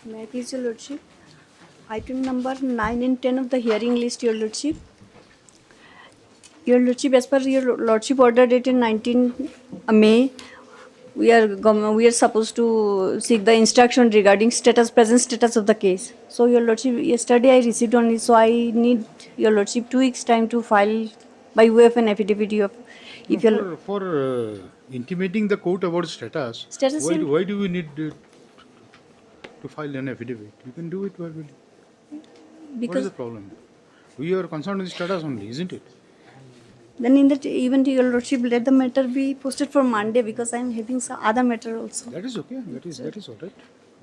May I please, Your Lordship? Item number 9 and 10 of the hearing list, Your Lordship. Your Lordship, as per Your Lordship order dated 19 May, we are supposed to seek the instruction regarding present status of the case. So, Your Lordship, yesterday I received only, so I need Your Lordship 2 weeks time to file by way of an affidavit of. If For intimating the court about status, Status why do we need to file an affidavit? You can do it verbally. What is because the problem? We are concerned with status only, isn't it? then in that event, Your Lordship, let the matter be posted for Monday because I am having some other matter also. That is okay. That is all right.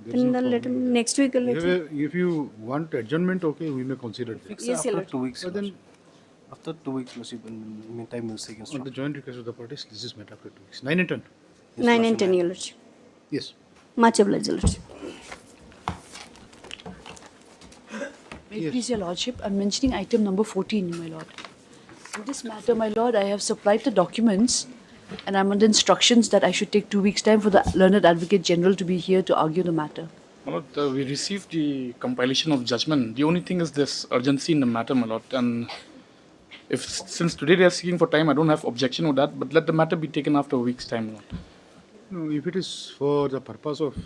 There is Then no let problem. next week, Your Lordship. If you want adjournment, okay, we may consider that. Yes, Your After Lordship. 2 weeks. But then, After 2 weeks, Lordship, in the meantime, we'll seek on the instruction. joint request of the parties, this is met after 2 weeks. 9 and 10. 9 and 10, Your Lordship. Yes. Much obliged, Your Lordship. May it please your lordship, I'm mentioning item number 14, my lord. In this matter, my lord, I have supplied the documents and I'm under instructions that I should take 2 weeks' time for the learned advocate general to be here to argue the matter. My lord, we received the compilation of judgment. The only thing is this urgency in the matter, my lord. And if since today they are seeking for time, I don't have objection with that. But let the matter be taken after a week's time, my lord. No, if it is for the purpose of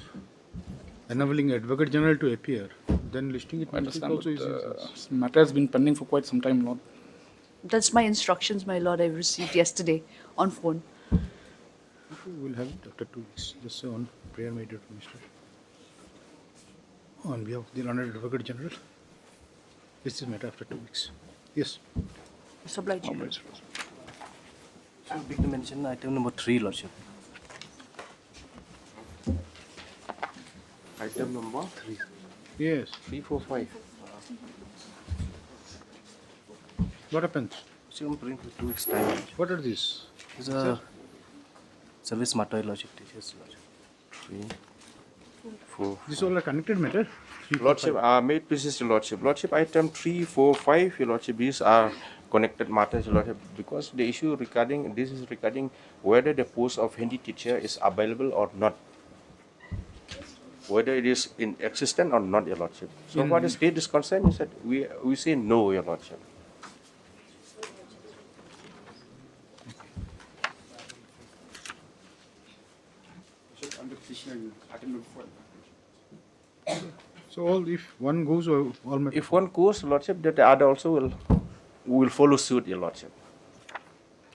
enabling Advocate General to appear, then listing it I next week understand. also But, is. this matter has been pending for quite some time, my lord. That's my instructions, my lord, I received yesterday on phone. We'll have it after 2 weeks. Just on prayer made it, Mr. On behalf of the Honored Advocate General, this is matter after 2 weeks. Yes. It's obliged. Your Lord. So, big to mention item number 3, Lordship. Item number 3. Yes. 3, 4, 5. What happens? So, I'm praying for 2 weeks' time. Lordship. What are these? It's a service matter, Lordship. Yes, Lordship. 3, 4. These all are connected matter? 3, 4, Lordship, 5. may it please your Lordship. Lordship, item 3, 4, 5, your Lordship, these are connected matters, your Lordship, because the issue regarding this is regarding whether the post of handy teacher is available or not. Whether it is in existence or not, your Lordship. So far the state is concerned, is that we say no, your Lordship. So all, if one goes, all matter. If one goes, Lordship, that the other also will follow suit, your Lordship.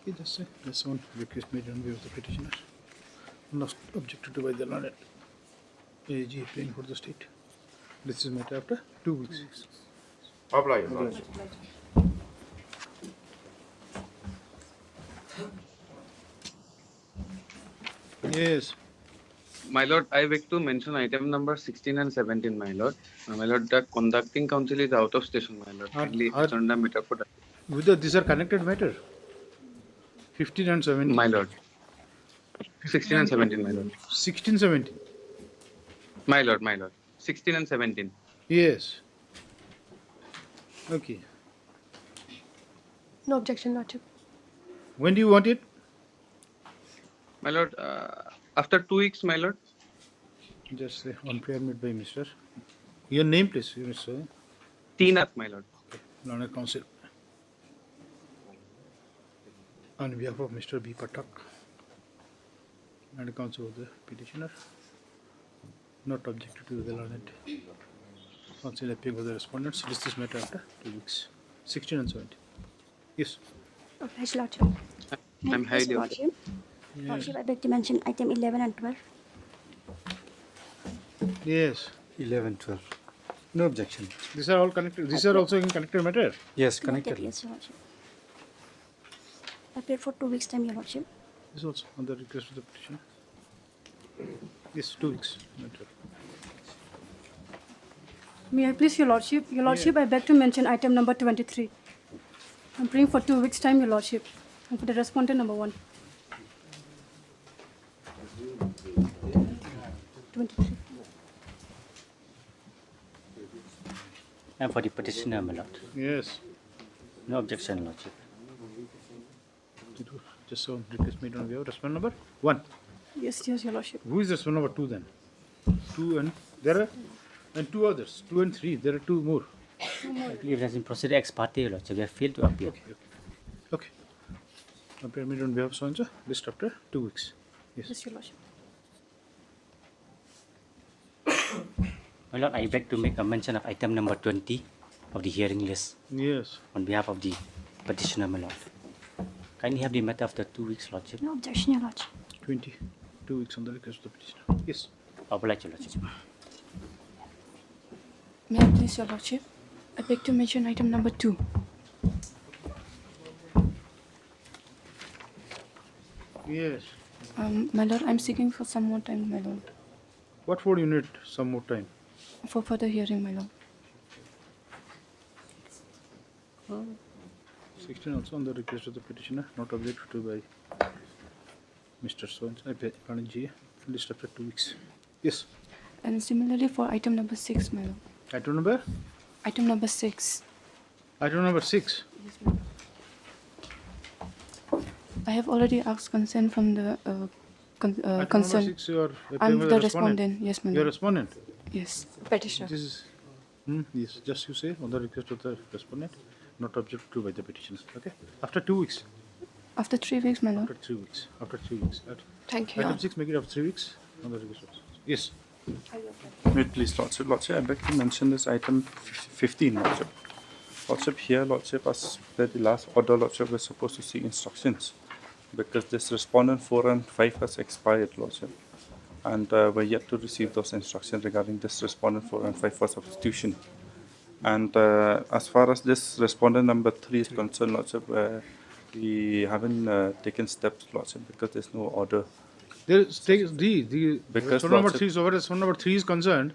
Okay, just say, that's one request made on behalf of the petitioner. Not objected to by the Honored AG appearing for the state. This is matter after 2 weeks. Apply, your Lordship. Yes. My lord, I beg to mention item number 16 and 17, my lord. My lord, the conducting counsel is out of station, my lord. Kindly adjourn the matter for that. These are connected matter. 15 and 17. My lord. 16 and 17, my lord. 16, 17. My lord, my lord. 16 and 17. Yes. Okay. No objection, Lordship. When do you want it? My lord, after 2 weeks, my lord. Just say on prayer made by Mr. Your name, please, Mr. Teenath, my lord. Honored Counsel. On behalf of Mr. B. Patak, Honored Counsel of the petitioner, not objected to the Honored Counsel appearing for the respondents. List this matter after 2 weeks. 16 and 17. Yes. Obliged, Lordship. I'm highly Lordship. Lordship, I beg to mention item 11 and 12. Yes. 11, 12. No objection. These are all connected. These are also in connected matter. Yes, connected. Yes, Your Lordship. I paid for 2 weeks' time, Your Lordship. This is also on the request of the petitioner. Yes, 2 weeks. Matter. May I please, Your Lordship? Your Lordship, I beg to mention item number 23. I'm praying for 2 weeks' time, Your Lordship, and for the respondent number 1. 23. And for the petitioner, my lord. Yes. No objection, lordship. Just so request made on behalf of respondent number 1. Yes, Your Lordship. Who is respondent number 2 then? 2 and there are And two others, 2 and 3. There are 2 more. I believe it has been proceeded ex parte, Your Lordship. We have failed to appear. Okay. Appearment on behalf of Sonja, list after 2 weeks. Yes. Yes, Your Lordship. My Lord, I beg to make a mention of item number 20 of the hearing list Yes. on behalf of the petitioner, my Lord. Kindly have the matter after 2 weeks, Lordship. No objection, Your Lordship. 20. 2 weeks on the request of the petitioner. Yes. Obliged, Your Lordship. May I please, Your Lordship? I beg to mention item number 2. Yes. My Lord, I'm seeking for some more time, my Lord. What for you need some more time? For further hearing, my Lord. 16 also on the request of the petitioner, not objected to by Mr. Sonja, Kanji, list after 2 weeks. Yes. And similarly for item number 6, my Lord. Item number? Item number 6. Item number 6. Yes, my Lord. I have already asked consent from the Item number concerned. 6, you are I'm with the respondent. Yes, my You are Lord. respondent. Yes. Petitioner. This is, yes, just you say on the request of the respondent, not objected to by the petitioner. Okay. After 2 weeks. After 3 weeks, my Lord. After 3 weeks. After 3 weeks. Thank you. Item 6, make it after 3 weeks on the request of. Yes. Wait, please, Lordship. Lordship, I beg to mention this item 15, Lordship. Lordship, here, Lordship, as per the last order, Lordship, we're supposed to seek instructions because this respondent 4 and 5 has expired, Lordship. And we're yet to receive those instructions regarding this respondent 4 and 5 for substitution. And as far as this respondent number 3 is concerned, Lordship, we haven't taken steps, Lordship, because there's no order. Because Because number Lordship- 3, so far as phone number 3 is concerned,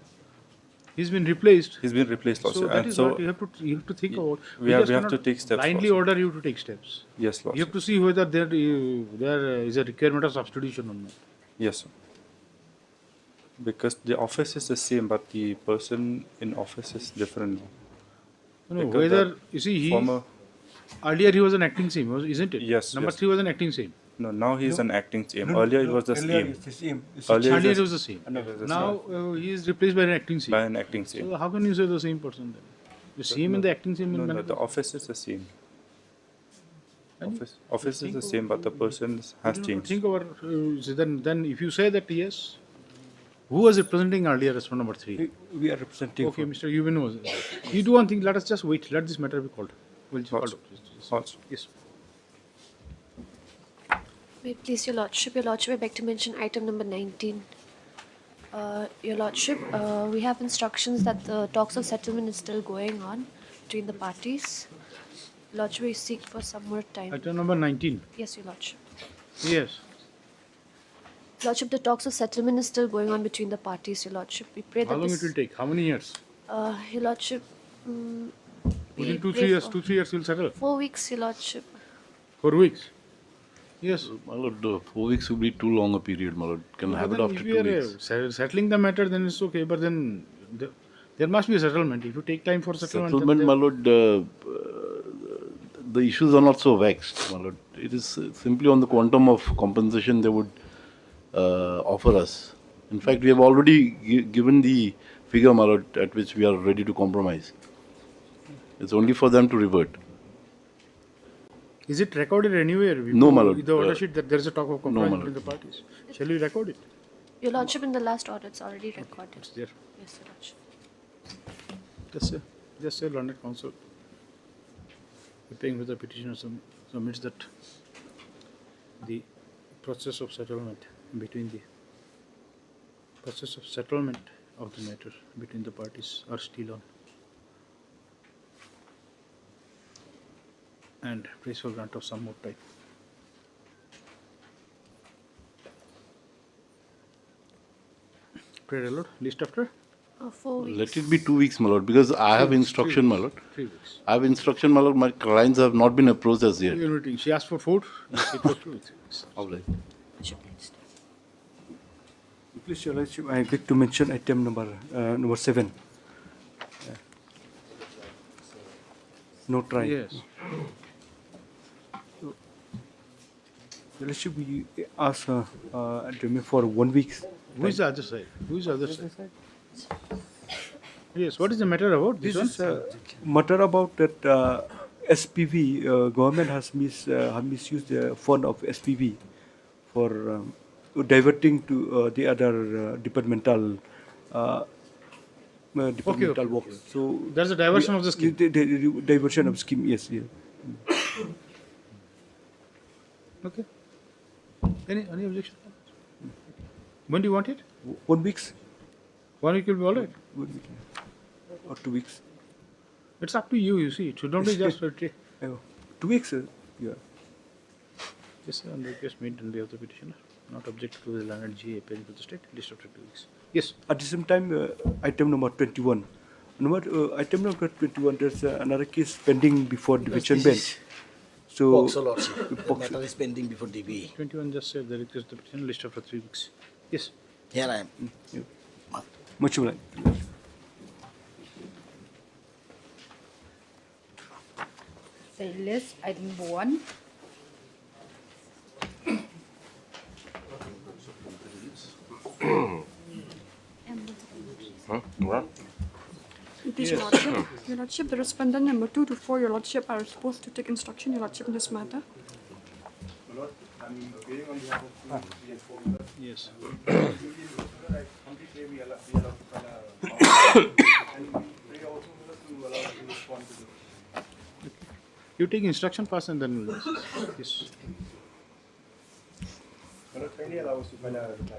he's been replaced. He's been replaced, So Lordship. that and is so what you have to think about. we have just to cannot take steps, blindly Lordship. order you to take steps. Yes, You Lordship. have to see whether there is a requirement of substitution or not. Yes, sir. Because the office is the same, but the person in office is different. No, Because whether the you see former- earlier he was an acting same, isn't it? Yes, Number yes. 3 was an acting same. No, now he is an acting CM. Earlier it was the Earlier CM. it's the same. It's Earlier Earlier it it was was the same. the Now he is replaced by an acting same. by an acting CM. So how can you say the same person then? The same and the acting same. No, in no, manner- the office is the same. Office is the same, but the person has You know, changed. think over. Then if you say that yes, who was representing earlier as number 3? we are representing. Okay, Mr. Yubin was. You do one thing. Let us just wait. Let this matter be called. We'll call Also. it. Also. Yes. May it please Your Lordship, I beg to mention item number 19. Your Lordship, we have instructions that the talks of settlement is still going on between the parties. Lordship, we seek for some more time. Item number 19. Yes, Your Lordship. Yes. Lordship, the talks of settlement is still going on between the parties, Your Lordship. We pray How that long this... it will take? How many years? Your Lordship, Within 2-3 pray years. for 2-3 years you'll settle. 4 weeks, Your Lordship. 4 weeks. Yes. My lord, 4 weeks would be too long a period, my lord. Can have it Then after if 2 we are weeks. settling the matter, then it's okay. But then there must be a settlement. If you take time for settlement, Settlement, then my lord, the issues are not so vexed, my lord. It is simply on the quantum of compensation they would offer us. In fact, we have already given the figure, my lord, at which we are ready to compromise. It's only for them to revert. is it recorded anywhere? No, my lord. With the order sheet that there is a talk of compromise my between the lord. parties. Shall we record it? Your Lordship, in the last order, it's already recorded. It's there. Yes, Your Lordship. Just say learned counsel. Paying with the petitioner submits that the process of settlement between the process of settlement of the matter between the parties are still on. And prays for grant of some more time. Pray, Lord. List after 4 weeks. Let it be 2 weeks, my lord, because I have instruction, my lord. 3 weeks. I have instruction, my lord. My clients have not been approached as yet. She asked for 4. It was 2 weeks. All right. Please, Your Lordship, I beg to mention item number 7. No trial. Yes. Your Lordship, we ask adjournment for 1 week. Who is the other side? Who is the other side? Yes, what is the matter about This this one? is a matter about that SPV. Government has misused the fund of SPV for diverting to the other departmental departmental works. So there's a diversion of the scheme. The diversion of scheme. Yes. Yeah. Okay. Any objection? When do you want it? 1 week. 1 week will be all right. 1 week. Or 2 weeks. It's up to you. You see, it should not be just 2 weeks. Yeah. Yes, on request made on behalf of the petitioner, not objected to the learned GA appearing to the state, list after 2 weeks. Yes. At the same time, item number 21. Item number 21, there's another case pending before division bench. So, Poxo Lordship. The matter is pending before DB. 21 just said the request the petitioner, list after 3 weeks. Yes. Here I am. Yeah. Much obliged. Say list item number 1. Please, Your Lordship. Your Lordship, the respondent number 2 to 4, Your Lordship, are supposed to take instruction, Your Lordship, in this matter. Yes. You take instruction pass and then we'll yes. Kindly allow us to file a reply.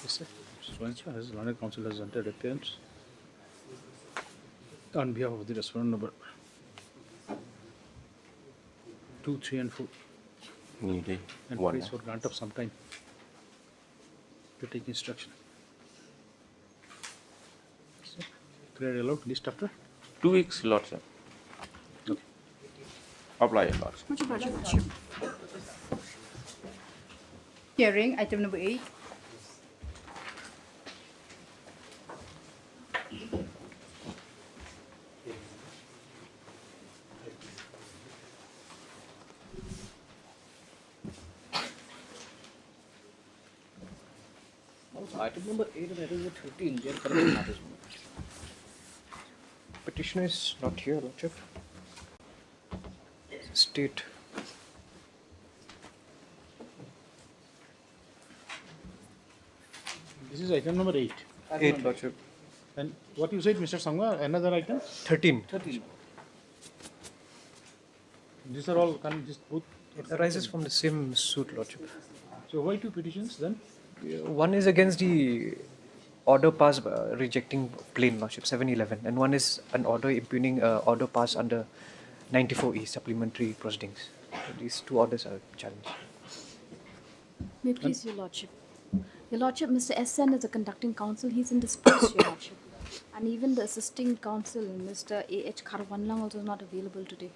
Yes, sir. Swancha has learned counsel has entered appearance on behalf of the respondent number 2, 3, and 4. And prays for grant of some time to take instruction. So, clear allowed list after 2 weeks, Lordship. Okay. Apply, Lordship. Much obliged, Your Lordship. Hearing item number 8. Item number 8 and item number 13, they are correct matters. Petitioner is not here, Lordship. State. this is item number 8. 8, Lordship. And what you said, Mr. Sangwa, another item? 13. 13. These are all this both It arises from the same suit, Lordship. So why 2 petitions then? One is against the order passed rejecting plain, Lordship, 711, and one is an order impugning order passed under 94E supplementary proceedings. So these 2 orders are challenged. May it please, Your Lordship. Your Lordship, Mr. S.N. is the conducting counsel. He's indisposed, Your Lordship. And even the assisting counsel, Mr. A.H. Karwanlang, also is not available today.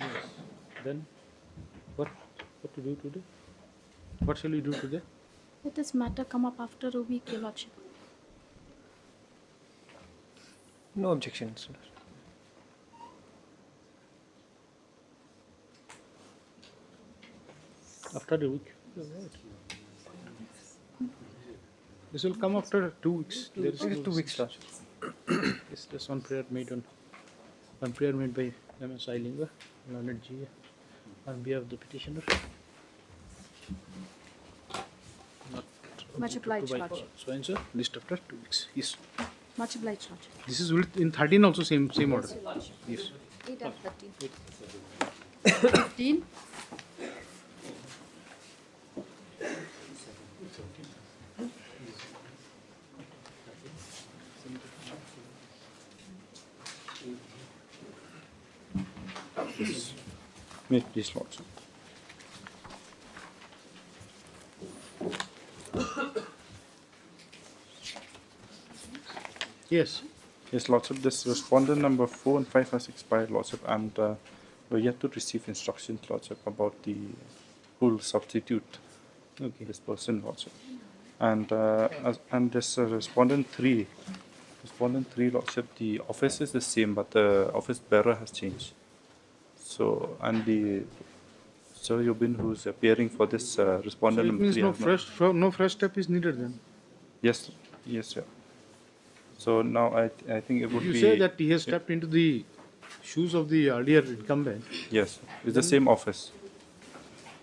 Yes. Then what to do today? What shall we do today? Let this matter come up after a week, Your Lordship. No objections. After a week. This will come after 2 weeks. There is 2 weeks, Lordship. Yes, there's one prayer made by M.S. Ailinga, learned GA, on behalf of the petitioner. Not Much obliged, Lordship. So and so, list after 2 weeks. Yes. Much obliged, Lordship. This is in 13 also same order. Yes, Your Lordship. Yes. 8 and 13. 15. May it please, Lordship. Yes. Yes, Lordship. This respondent number 4 and 5 has expired, Lordship, and we're yet to receive instructions, Lordship, about the who will substitute this person, Lordship. And this respondent 3 Respondent 3, Lordship, the office is the same, but the office bearer has changed. So, and the Sir Yubin, who's appearing for this respondent So it number means 3, no fresh step is needed then. Yes, yes, sir. So now I think it would You be. say that he has stepped into the shoes of the earlier incumbent. Yes, it's the same office.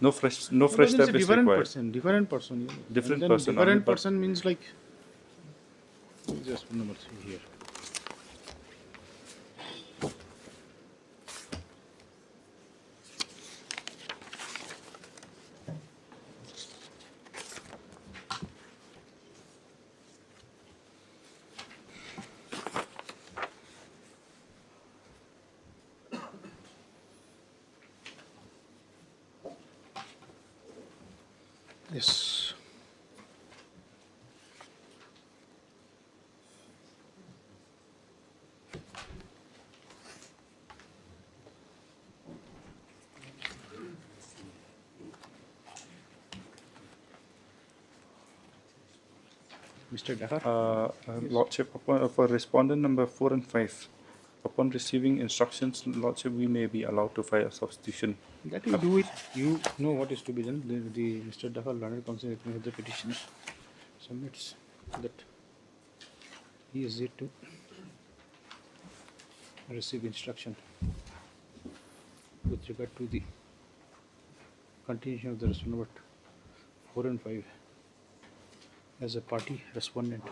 No fresh step It's a is different required. person. Different person. Yeah. Different And then person, Different only, but- person means like. Just number 3 here. Yes. Mr. Dahar. Lordship, for respondent number 4 and 5, upon receiving instructions, Lordship, we may be allowed to file a substitution. That you do it. You know what is to be done. The Mr. Dahar, learned counsel, with the petitioner submits that he is yet to receive instruction with regard to the continuation of the respondent number 4 and 5 as a party respondent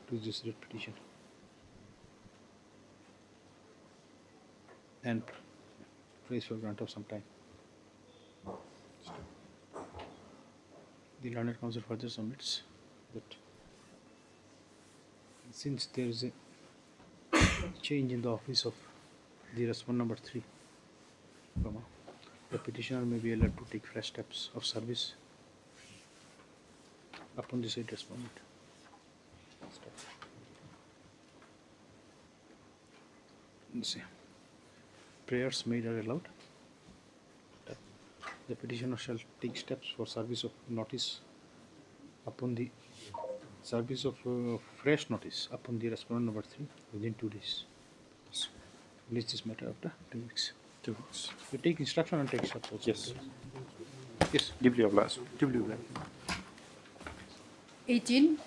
to this writ petition, and prays for grant of some time. The learned counsel further submits that since there is a change in the office of the respondent number 3, the petitioner may be allowed to take fresh steps of service upon the said respondent. Let's see. Prayers made are allowed. The petitioner shall take steps for service of notice upon the service of fresh notice upon the respondent number 3 within 2 days. Release this matter after 2 weeks. 2 weeks. You take instruction and take steps also. Yes. Yes. Deeply obliged. Deeply obliged. 18.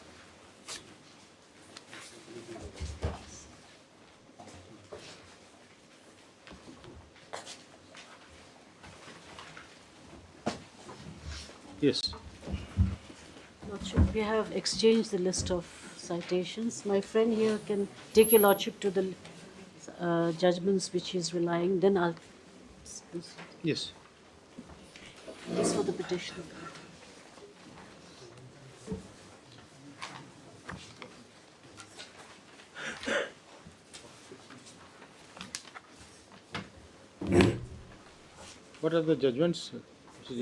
Yes. Lordship, we have exchanged the list of citations. My friend here can take your Lordship to the judgments which he is relying. Then I'll. Yes. This for the petitioner. What are the judgments? This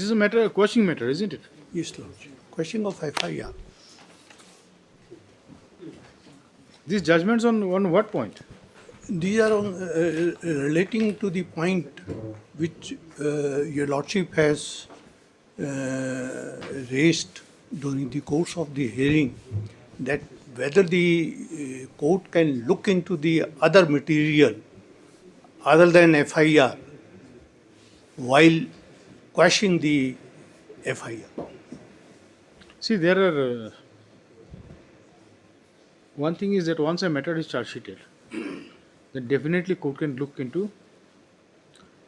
is a matter, a quashing matter, isn't it? Yes, Lord. Quashing of FIR. These judgments on what point? These are on, relating to the point which your Lordship has raised during the course of the hearing, that whether the court can look into the other material other than FIR while quashing the FIR. See, there are. One thing is that once a matter is charge sheeted, then definitely court can look into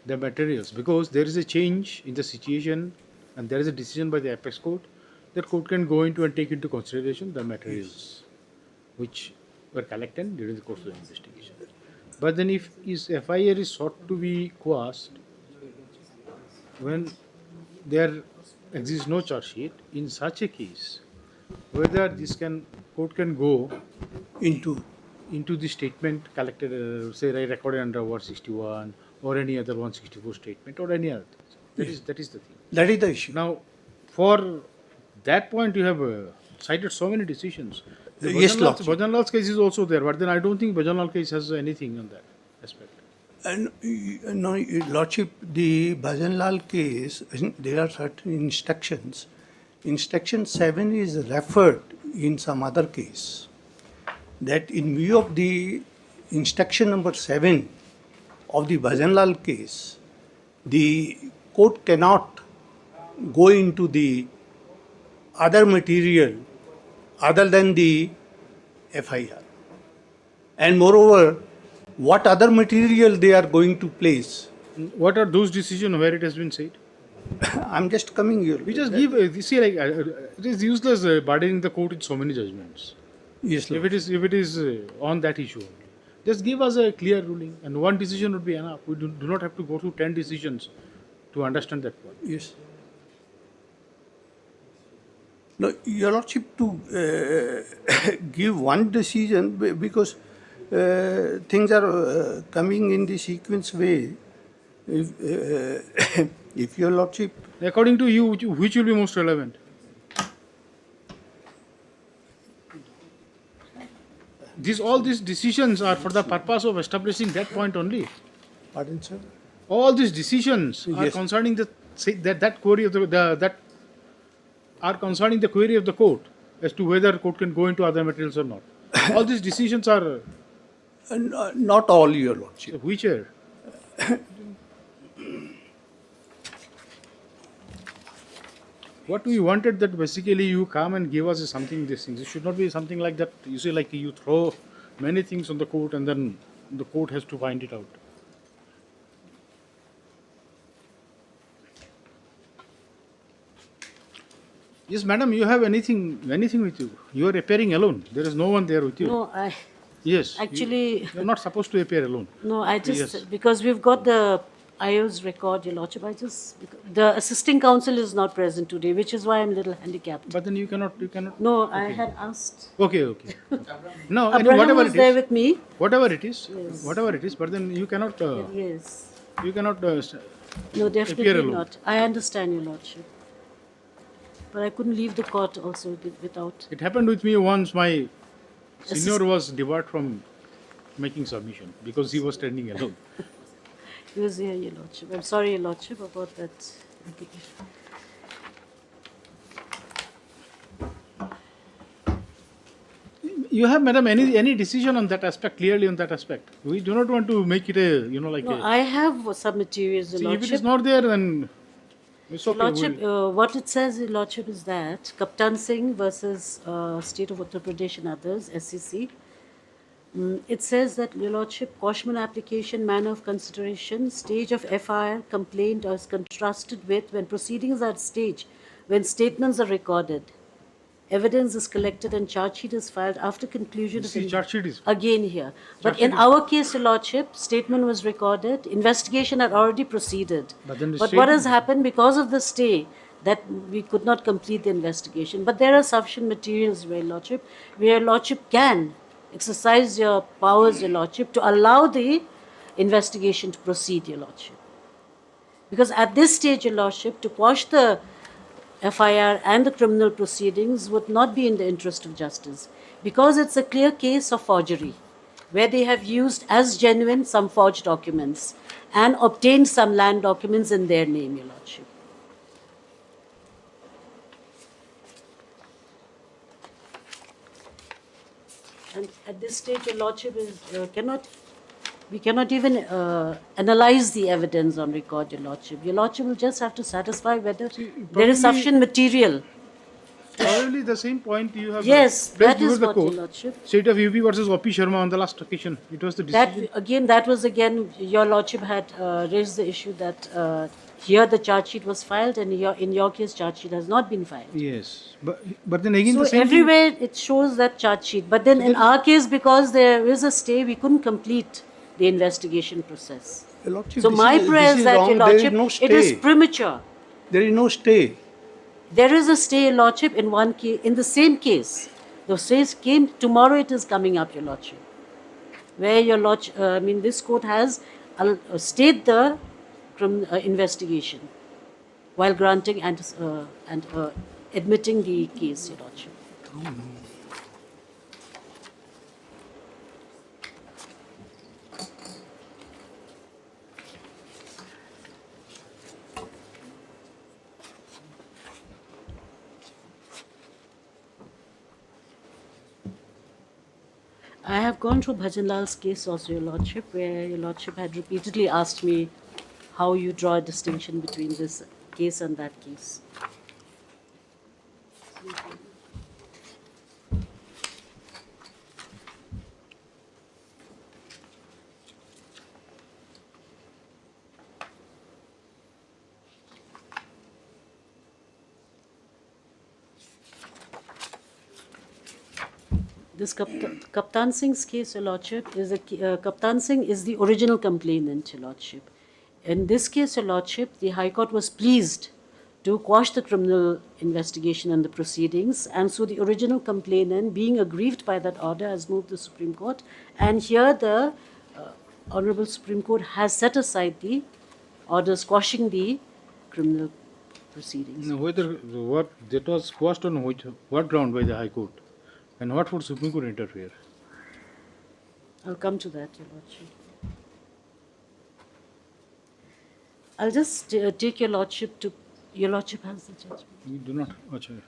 the materials, because there is a change in the situation and there is a decision by the apex court. That court can go into and take into consideration the materials which were collected during the course of the investigation. But then if FIR is sought to be quashed when there exists no charge sheet, in such a case, whether this court can go into the statement collected, say recorded under 161 or any other 164 statement or any other. That is the thing. That is the issue. Now, for that point, you have cited so many decisions. The Yes, Lord. Bhajanlal's case is also there, but then I don't think Bhajanlal case has anything on that aspect. No, Your Lordship, the Bhajanlal case, there are certain instructions. Instruction 7 is referred in some other case. That in view of the instruction number 7 of the Bhajanlal case, the court cannot go into the other material other than the FIR. And moreover, what other material they are going to place? What are those decisions where it has been said? I'm just coming here. We just give, you see, like, it is useless burdening the court with so many judgments. Yes, If it is on that issue only. Just give us a clear ruling and one decision would be enough. We do not have to go through 10 decisions to understand that point. Yes. No, Your Lordship, to give one decision because things are coming in the sequence way. If Your Lordship... According to you, which will be most relevant? All these decisions are for the purpose of establishing that point only. Pardon, sir? All these decisions are Yes. concerning that query of that are concerning the query of the court as to whether court can go into other materials or not. All these decisions are not all, Your Lordship. Which are? What we wanted that basically you come and give us something, these things. It should not be something like that. You say like you throw many things on the court and then the court has to find it out. Yes, madam, you have anything with you. You are appearing alone. There is no one there with you. No, Yes. actually- You are not supposed to appear alone. No, I just, Yes. because we've got the IO's record, Your Lordship, the assisting counsel is not present today, which is why I'm a little handicapped. But then you cannot. No, I Okay. had asked. Okay. No, Abraham whatever was it there is. with me. Whatever it is. Yes. Whatever it is. But then you cannot. Yes. You cannot. No, appear definitely alone. not. I understand, Your Lordship. But I couldn't leave the court also without. It happened with me once. My senior was debarred from making submission because he was standing alone. He was here, Your Lordship. I'm sorry, Your Lordship, about that. You have, madam, any decision on that aspect, clearly on that aspect? We do not want to make it a, like No, a... I have some materials, Your See, if Lordship. it is not there, then it's okay. Your Lordship, what it says, Your Lordship, is that Kaptan Singh versus State of Uttar Pradesh and others, SCC, it says that, Your Lordship, Koshman application, manner of consideration, stage of FIR, complaint is contrasted with when proceedings are at stage, when statements are recorded, evidence is collected and charge sheet is filed after conclusion of... charge sheet is... Again here. But in our case, Your Lordship, statement was recorded, investigation had already proceeded. But then the what has statement- happened because of the stay, that we could not complete the investigation. But there are sufficient materials, Your Lordship, where Your Lordship can exercise your powers, Your Lordship, to allow the investigation to proceed, Your Lordship. Because at this stage, Your Lordship, to quash the FIR and the criminal proceedings would not be in the interest of justice, because it's a clear case of forgery, where they have used as genuine some forged documents and obtained some land documents in their name, Your Lordship. And at this stage, Your Lordship we cannot even analyze the evidence on record, Your Lordship. Your Lordship will just have to satisfy whether there probably- is sufficient material. Probably the same point you have Yes, placed that before is the what, court. Your Lordship. State of UP versus O.P. Sharma on the last occasion. It was the decision. That was again, Your Lordship had raised the issue that here the charge sheet was filed and in your case charge sheet has not been filed. Yes, but then again So the same everywhere it shows that charge sheet. But then in our case, because there is a stay, we couldn't complete the investigation process. Your Lordship, So this my is- prayer this is is that, wrong. Your There is Lordship, no it is stay. premature. There is no stay. There is a stay, Your Lordship, in one case, in the same case. The stays came, tomorrow it is coming up, Your Lordship. Where Your Lordship, this court has stayed the investigation while granting and admitting the case, Your Lordship. I have gone through Bhajanlal's case also, Your Lordship, where Your Lordship had repeatedly asked me how you draw a distinction between this case and that case. This Kaptan Singh's case, Your Lordship, is Kaptan Singh is the original complainant, Your Lordship. In this case, Your Lordship, the High Court was pleased to quash the criminal investigation and the proceedings, and so the original complainant, being aggrieved by that order, has moved the Supreme Court, and here the Honorable Supreme Court has set aside the orders quashing the criminal proceedings. Now, what that was quashed on what ground by the High Court, and what would Supreme Court interfere? I'll come to that, Your Lordship. I'll just take Your Lordship to... Your Lordship has the judgment. We do not. Achha.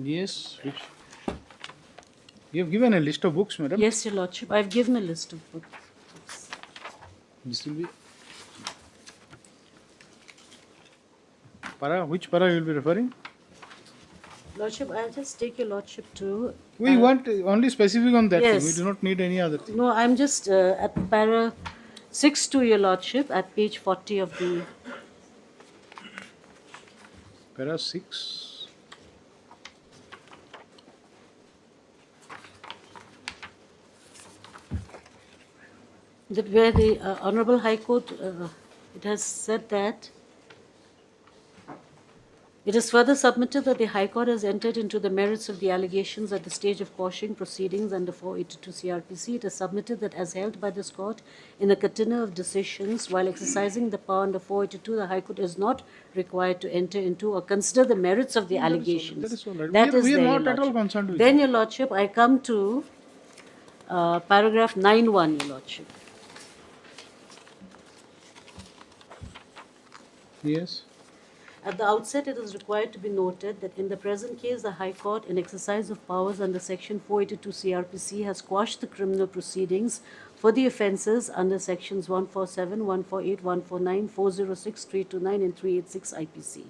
Yes, which you have given a list of books, madam. Yes, Your Lordship, I've given a list of books. This will be para. Which para you will be referring? Lordship, I'll just take Your Lordship to... We want only specific on that yes. thing. We do not need any other thing. No, I'm just at para 6 to Your Lordship, at page 40 of the... Para 6. That where the Honorable High Court, it has said that it is further submitted that the High Court has entered into the merits of the allegations at the stage of quashing proceedings under 482 CRPC. It is submitted that as held by this Court in the catena of decisions, while exercising the power under 482, the High Court is not required to enter into or consider the merits of the allegations. That is all right. That We are there, not Your at all Lordship. concerned with Then, that. Your Lordship, I come to paragraph 9(1), Your Lordship. Yes. At the outset, it is required to be noted that in the present case, the High Court, in exercise of powers under Section 482 CRPC, has quashed the criminal proceedings for the offences under Sections 147, 148, 149, 406, 329, and 386 IPC.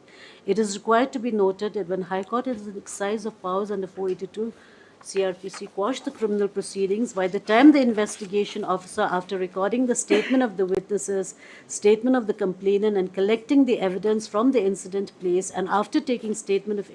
It is required to be noted that when High Court is in exercise of powers under 482 CRPC quashed the criminal proceedings, by the time the investigation officer, after recording the statement of the witnesses, statement of the complainant, and collecting the evidence from the incident place, and after taking statement of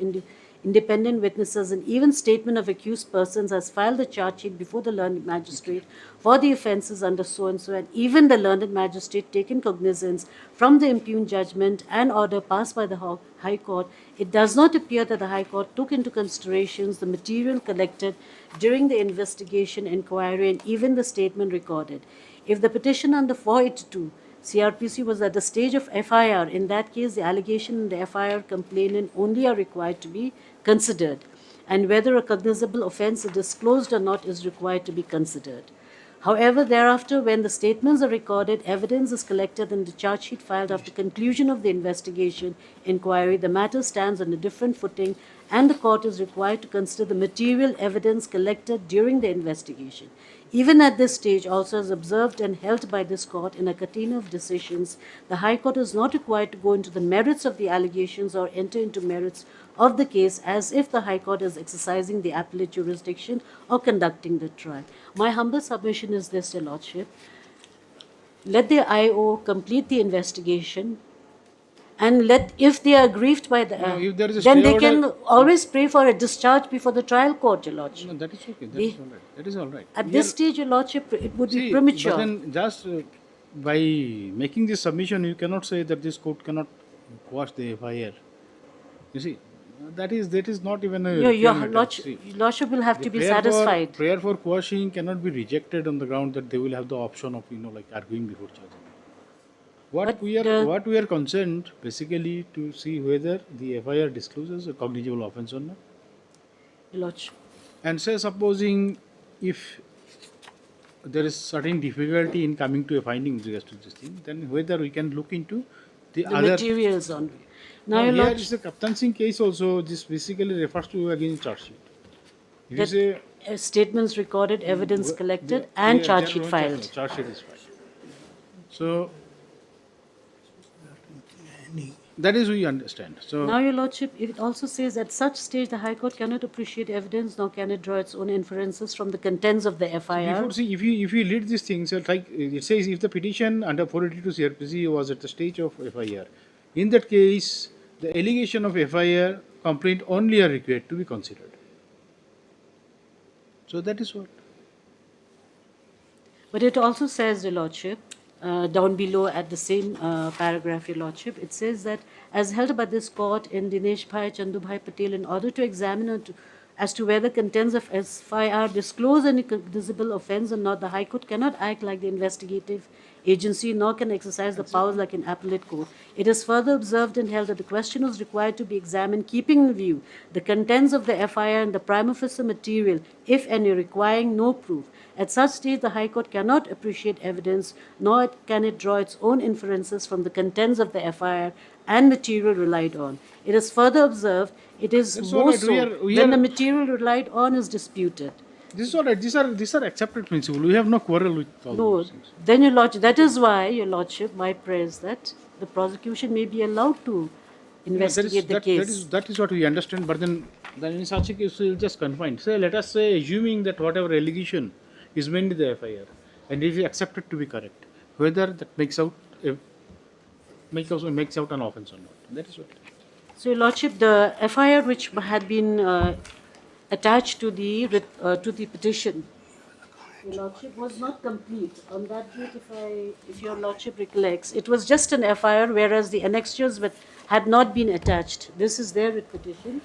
independent witnesses and even statement of accused persons, has filed a charge sheet before the learned magistrate for the offences under so-and-so, and even the learned magistrate taken cognizance from the impugned judgment and order passed by the High Court, it does not appear that the High Court took into considerations the material collected during the investigation, inquiry, and even the statement recorded. If the petition under 482 CRPC was at the stage of FIR, in that case, the allegation and the FIR complainant only are required to be considered, and whether a cognizable offence is disclosed or not is required to be considered. However, thereafter, when the statements are recorded, evidence is collected, and the charge sheet filed after conclusion of the investigation inquiry, the matter stands on a different footing, and the court is required to consider the material evidence collected during the investigation. Even at this stage, also as observed and held by this court in a catena of decisions, the High Court is not required to go into the merits of the allegations or enter into merits of the case as if the High Court is exercising the appellate jurisdiction or conducting the trial. My humble submission is this, Your Lordship. Let the IO complete the investigation, and if they are aggrieved by the if there is a then stay they order, can always pray for a discharge before the trial court, Your Lordship. No, that is okay. That is all right. That is all right. At this stage, Your Lordship, it would be premature. But then just by making this submission, you cannot say that this court cannot quash the FIR. You see, that is not even a Your requirement. See, Lordship will have to be prayer satisfied. Prayer for quashing cannot be rejected on the ground that they will have the option of like arguing before judge. What we are concerned basically to see whether the FIR discloses a cognizable offence or not. Your Lordship. And say supposing if there is certain difficulty in coming to a finding with regards to this thing, then whether we can look into the other materials on. Now, Now, Your here Lordship, is the Captain Singh case also. This basically refers to again charge sheet. If you that say statements recorded, evidence collected, and yeah, charge there sheet are no filed. charge sheet is filed. So that is we understand. So Now, Your Lordship, it also says at such stage the High Court cannot appreciate evidence nor can it draw its own inferences from the contents of the FIR. before, see, if you read these things, like it says, if the petition under 482 CRPC was at the stage of FIR, in that case, the allegation of FIR complaint only are required to be considered. So that is what. But it also says, Your Lordship, down below at the same paragraph, Your Lordship, it says that as held by this court in Dinesh Bhai Chandubhai Patel, in order to examine as to whether contents of FIR disclose any cognizable offence or not, the High Court cannot act like the investigative agency nor can exercise the powers like an appellate court. It is further observed and held that the question was required to be examined keeping in view the contents of the FIR and the prima facie material, if any, requiring no proof. At such stage, the High Court cannot appreciate evidence, nor can it draw its own inferences from the contents of the FIR and material relied on. It is further observed, it is That's more all right. so We when are- the material relied on is disputed. This is all right. These are accepted principles. We have no quarrel with all No, those things. then Your Lordship, that is why, Your Lordship, my prayer is that the prosecution may be allowed to investigate the case. That is what we understand. But then in such a case, we will just confine. Say, let us say, assuming that whatever allegation is made in the FIR, and if we accept it to be correct, whether that makes out an offence or not. That is what. So, Your Lordship, the FIR which had been attached to the petition, Your Lordship, was not complete. On that date, if Your Lordship recollects, it was just an FIR, whereas the annexures had not been attached. This is there with petition.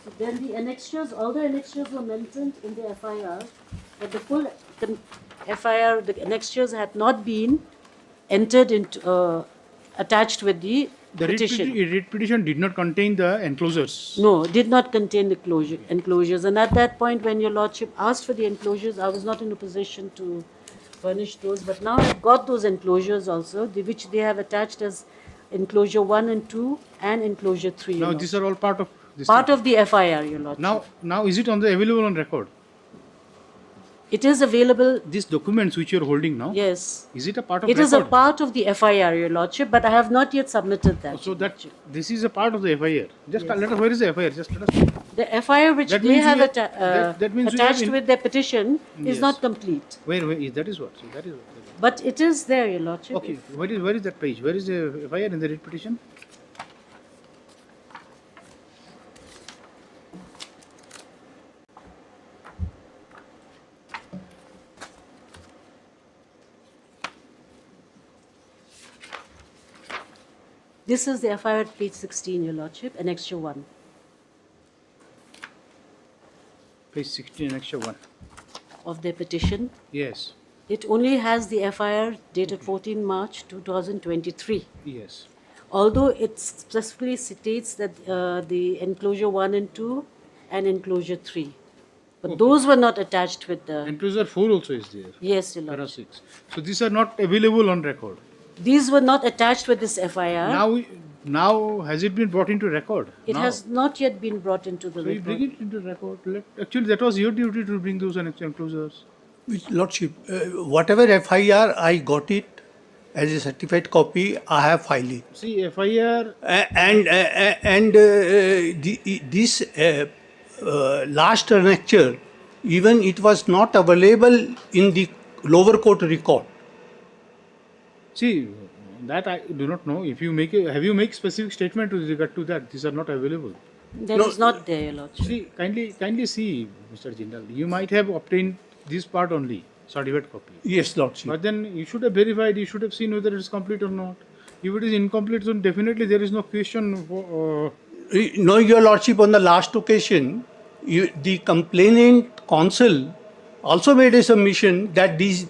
So then the annexures, all the annexures were mentioned in the FIR, but the full FIR, the annexures had not been entered into, attached with the petition. Writ petition did not contain the enclosures. No, did not contain the enclosures. And at that point, when Your Lordship asked for the enclosures, I was not in a position to furnish those. But now I've got those enclosures also, which they have attached as enclosure 1 and 2 and enclosure 3. Now these are all part of this. Part of the FIR, Your Lordship. Now is it available on record? It is available. These documents which you are holding now. Yes. Is it a part of It record? is a part of the FIR, Your Lordship, but I have not yet submitted that. So that this is a part of the FIR. Just Yes. let us. Where is the FIR? Just let us. The FIR which That they means have we that means we have attached with their petition is Yes. not complete. Where that is what? So that is what. But it is there, Your Lordship. Okay. Where is that page? Where is the FIR in the writ petition? This is the FIR at page 16, Your Lordship, annexure 1. Page 16, annexure 1. Of their petition. Yes. It only has the FIR dated 14 March 2023. Yes. Although it specifically states that the enclosure 1 and 2 and enclosure 3. But those were not attached with the... Enclosure 4 also is there. Yes, Your Lordship. Para 6. So these are not available on record. These were not attached with this FIR. Now has it been brought into record? It now. has not yet been brought into the So you record. bring it into record. Actually, that was your duty to bring those enclosures. With Lordship, whatever FIR I got it as a certified copy, I have filed it. See, FIR this last annexure, even it was not available in the lower court record. See, that I do not know. If you have you make specific statement with regard to that? These are not available. That is not there, Your Lordship. See, kindly see, Mr. General. You might have obtained this part only, certified copy. Yes, Lordship. But then you should have verified. You should have seen whether it is complete or not. If it is incomplete, then definitely there is no question. No, Your Lordship, on the last occasion, the complainant counsel also made a submission that this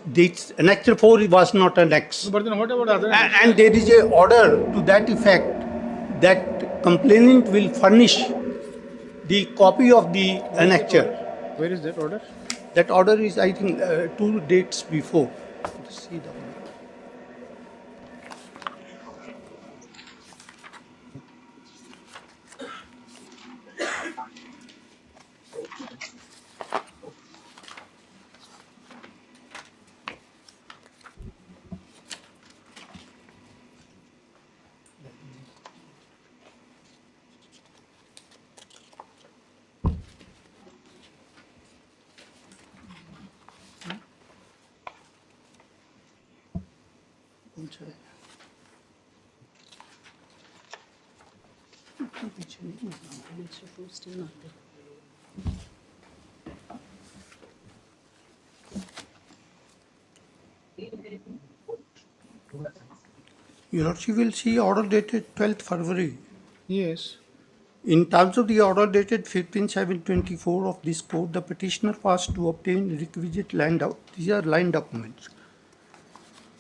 annexure 4 was not annexed. But then what about other? And there is a order to that effect that complainant will furnish the copy of the annexure. Where is that order? That order is, I think, 2 dates before. Let's see the order. Your Lordship will see order dated 12th February. Yes. In terms of the order dated 15/7/24 of this court, the petitioner was to obtain requisite these are line documents.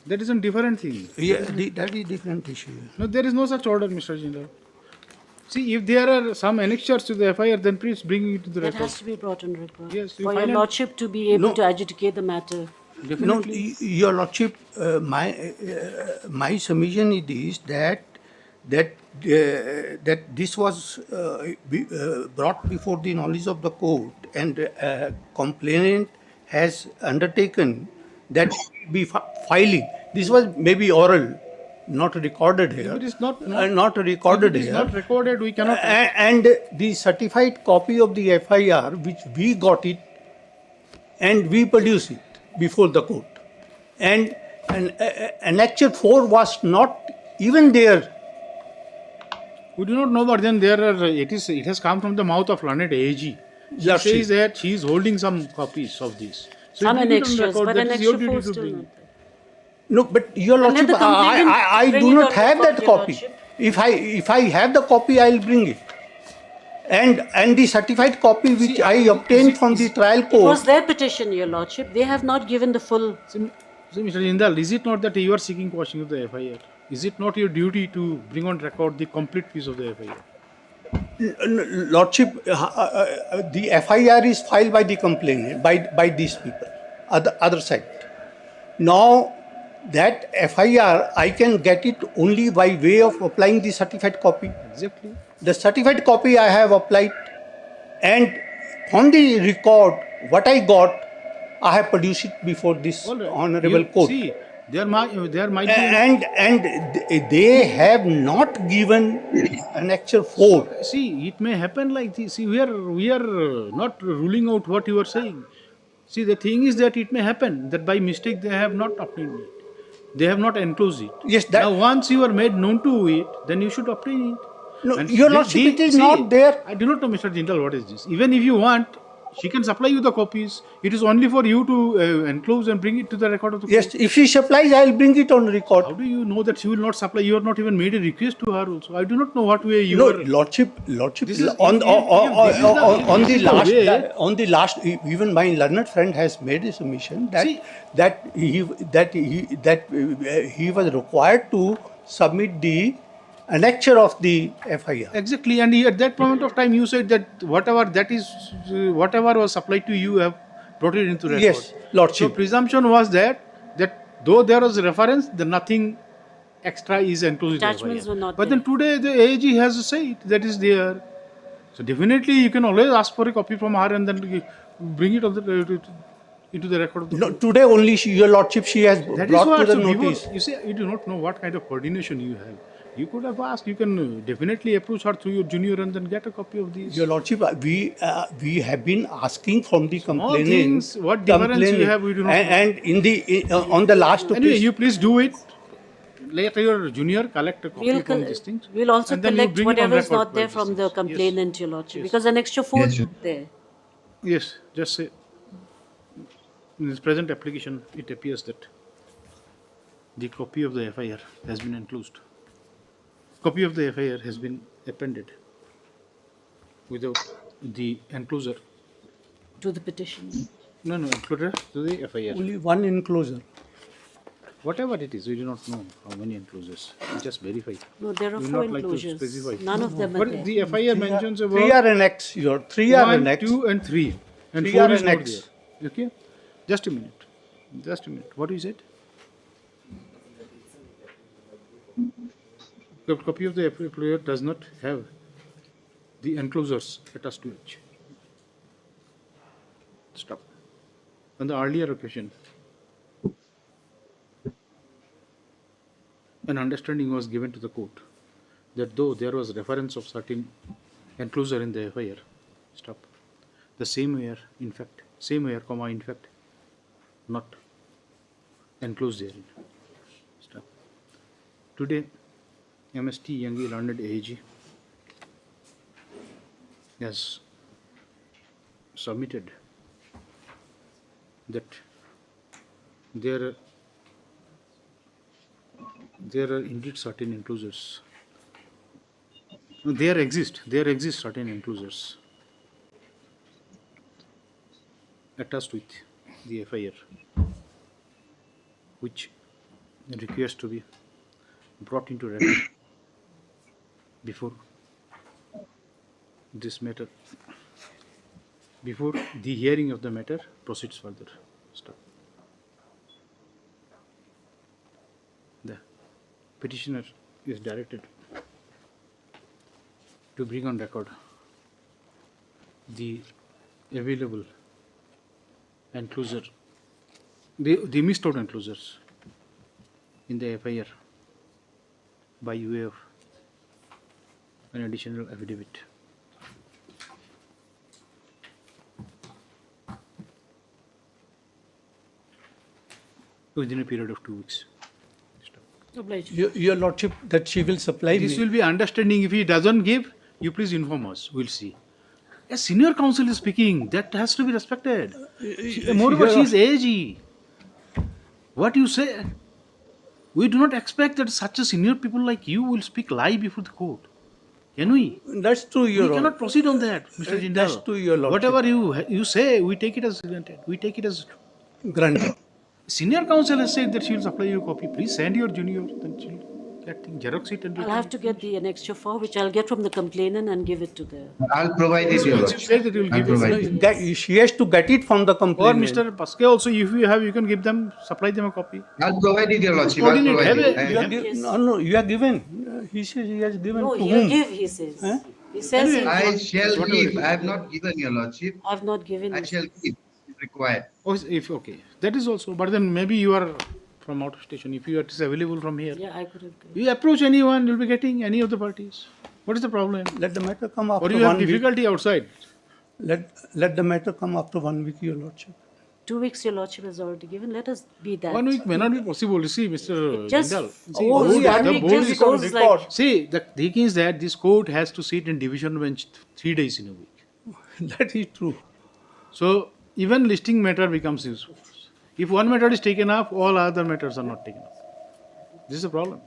That is a different thing. Yeah, that is different issue. No, there is no such order, Mr. General. See, if there are some annexures to the FIR, then please bring it to the That record. has to be brought on record. Yes, For your lordship to be able to adjudicate the matter. No, Your Lordship, my submission is that this was brought before the knowledge of the court, and complainant has undertaken that be filing. This was maybe oral, not recorded here. If it is not recorded if it is here. not recorded, we cannot. And the certified copy of the FIR, which we got it, and we produce it before the court. And Annexure 4 was not even there. We do not know, but then it has come from the mouth of learned AG. She says that she is holding some copies of this. So Some bring it on annexures, record. but That is your annexure duty 4 to still bring. not there. No, but Your And let Lordship, the complainant I bring do it not on have record, that Your copy. Lordship. If I have the copy, I will bring it. And the certified copy which I obtained from the trial It was court. their petition, your lordship. They have not given the full. See, Mr. Jindal, is it not that you are seeking quashing of the FIR? Is it not your duty to bring on record the complete piece of the FIR? Lordship, the FIR is filed by the complainant, by these people, other side. Now, that FIR, I can get it only by way of applying the certified copy. Exactly. The certified copy I have applied, and on the record, what I got, I have produced it before this honorable court. See, there might be. And they have not given Annexure 4. See, it may happen like this. See, we are not ruling out what you are saying. See, the thing is that it may happen that by mistake they have not obtained it. They have not enclosed it. Yes, now once you are made known to it, then you should obtain it. No, Your Lordship, it is not there. I do not know, Mr. Jindal, what is this. Even if you want, she can supply you the copies. It is only for you to enclose and bring it to the record of the court. Yes, if she supplies, I will bring it on record. How do you know that she will not supply? You have not even made a request to her also. I do not know what way you No, are. Lordship, This is- on this is the last, even my learned friend has made a submission that he was required to submit the annexure of the FIR. Exactly, and at that moment of time, you said that whatever was supplied to you, you have brought it into record. Yes, Lordship. So presumption was that though there was a reference, then nothing extra is enclosed. Attachments were not But then today the AG has said that is there. So definitely you can always ask for a copy from her and then bring it on into the record of the court. Today only Your Lordship, she has That is brought what. to the So notice. you see, you do not know what kind of coordination you have. You could have asked. You can definitely approach her through your junior and then get a copy of these. Your Lordship, we have been asking from the complainant. things, what difference you have, we do not know. And on the last Anyway, occasion, you please do it. Let your junior collect a copy from these things. We'll also and then you collect bring it on whatever is record not there by from these the things. complainant, your lordship, Yes. because an extra 4 is not there. Yes, just say. In this present application, it appears that the copy of the FIR has been enclosed. Copy of the FIR has been appended without the enclosure. To the petition. No, enclosure to the FIR. only one enclosure. Whatever it is, we do not know how many enclosures. We just verify. No, there are We would 4 not like to enclosures. specify. None of them are But there. the FIR mentions about 3 are annexed. 3 are 1, annexed. 2, and 3, and 3 4 are is not annexed. Okay? Just a minute. Just a minute. What is it? The copy of the FIR does not have the enclosures attached to it. Stop. On the earlier occasion, an understanding was given to the court that though there was reference of certain enclosure in the FIR, stop. The same were, in fact, not enclosed therein. Stop. Today, MST Youngie Learned AG has submitted that there are indeed certain enclosures. There exist certain enclosures attached with the FIR, which requires to be brought into record before this matter, before the hearing of the matter proceeds further. Stop. The petitioner is directed to bring on record the available enclosure, the missed out enclosures in the FIR by way of an additional affidavit. Within a period of 2 weeks. Your Lordship, that she will supply This me. will be understanding. If he doesn't give, you please inform us. We'll see. A senior counsel is speaking. That has to be respected. Moreover, she is AG. What you say? We do not expect that such a senior people like you will speak lie before the court. Can we? That's true, Your We Honor. cannot proceed on that, Mr. Jindal. That's true, Your Lordship. Whatever you say, we take it as granted. We take it as granted. Senior counsel has said that she will supply you a copy. Please send your junior, then she will get Xerox it and I'll have to get the annexure for which I'll get from the complainant and give it to the. I'll provide it, Your Lordship. Said that you will I'll give provide it. it. She has to get it from the Or complainant. Mr. Paske also, if you have, you can give them, supply them a copy. I'll provide it, Your Lordship. I'll Coordinate, provide have it. a- You are gi- no, you are given. He says he has given No, to he'll whom? give, he says. Huh? He says Anyway, I shall Whatever give. it is. I have not given, Your Lordship. I've not given. I it. shall give if required. Oh, if okay, that is also. But then maybe you are from out of station. If you are available from here, Yeah, I could have. you approach anyone, you'll be getting any of the parties. What is the problem? Let the matter come after Or you have 1 week. difficulty outside? Let the matter come after 1 week, Your Lordship. 2 weeks your lordship has already given. Let us be that. 1 week may not be possible. You see, Mr. Just Jindal. goes, 1 week just goes like. See, the thing is that this court has to sit in division bench 3 days in a week. That is true. So even listing matter becomes useful. If one matter is taken up, all other matters are not taken up. This is the problem.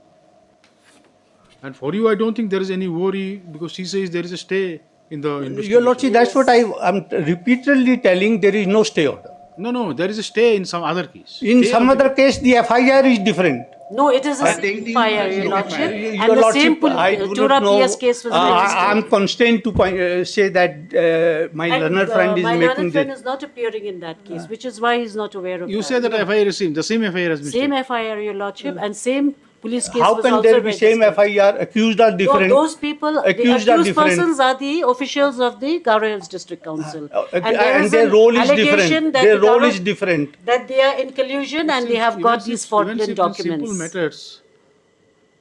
And for you, I don't think there is any worry because she says there is a stay in the investigation. Your Lordship, that's what I'm repeatedly telling. There is no stay order. No, there is a stay in some other case. In Stay some of the- other case, the FIR is different. No, it is a I same fire, your lordship. Your And the Lordship, same I do Tura not know. PS case was I'm registered. constrained to say that my And, learner friend is my making learned friend this. is not appearing in that case, which is why he's not aware of You that. say that FIR is same. The same FIR has been Same taken. FIR, your lordship, and same police case How was can also there be same registered. FIR? Accused are No, different. those people, the Accused are accused different. persons are the officials of the Garo Hills District Council. And there is their an role is allegation different. that Their the role Garo- is different. That they are in collusion and they have got these fraudulent Simple documents. matters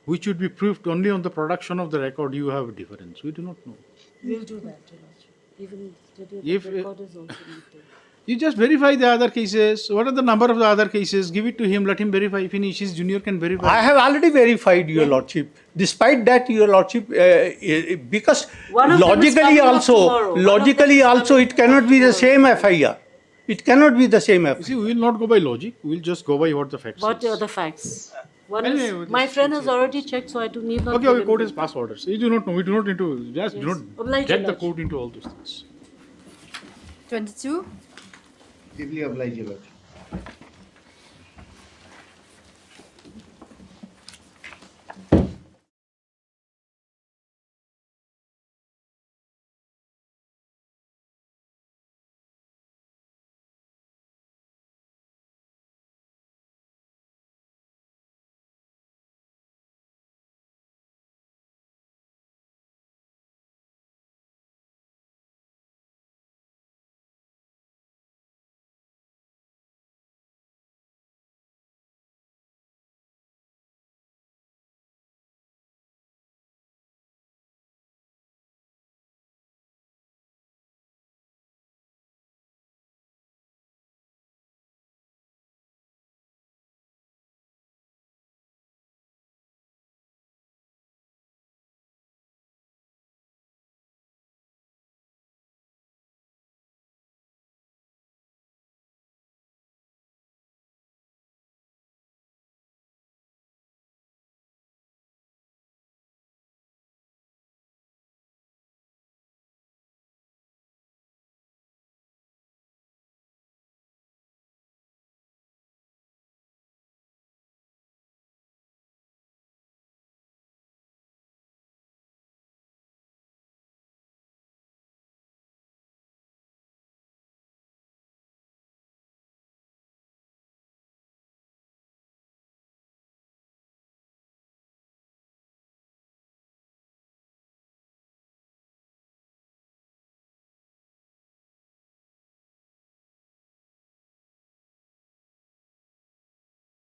which would be proved only on the production of the record, you have a difference. We do not know. We'll do that, your lordship. Even If- the record is also needed. You just verify the other cases. What are the number of the other cases? Give it to him. Let him verify. Finish. His junior can verify. I have already verified, Your Lordship. Despite that, Your Lordship, because One of them is logically coming up also, tomorrow. One of logically also, it cannot be the same FIR. It cannot be the same FIR. See, we will not go by logic. We will just go by what the facts What is. are the facts? One Anyway, is, my friend has already checked, so I do need not. Okay, give okay, him- court has passed orders. You do not know. We do not need to just do Yes. not Oblige, get the Lordship. court into all those things. 22. Deeply obliged, Your Lordship.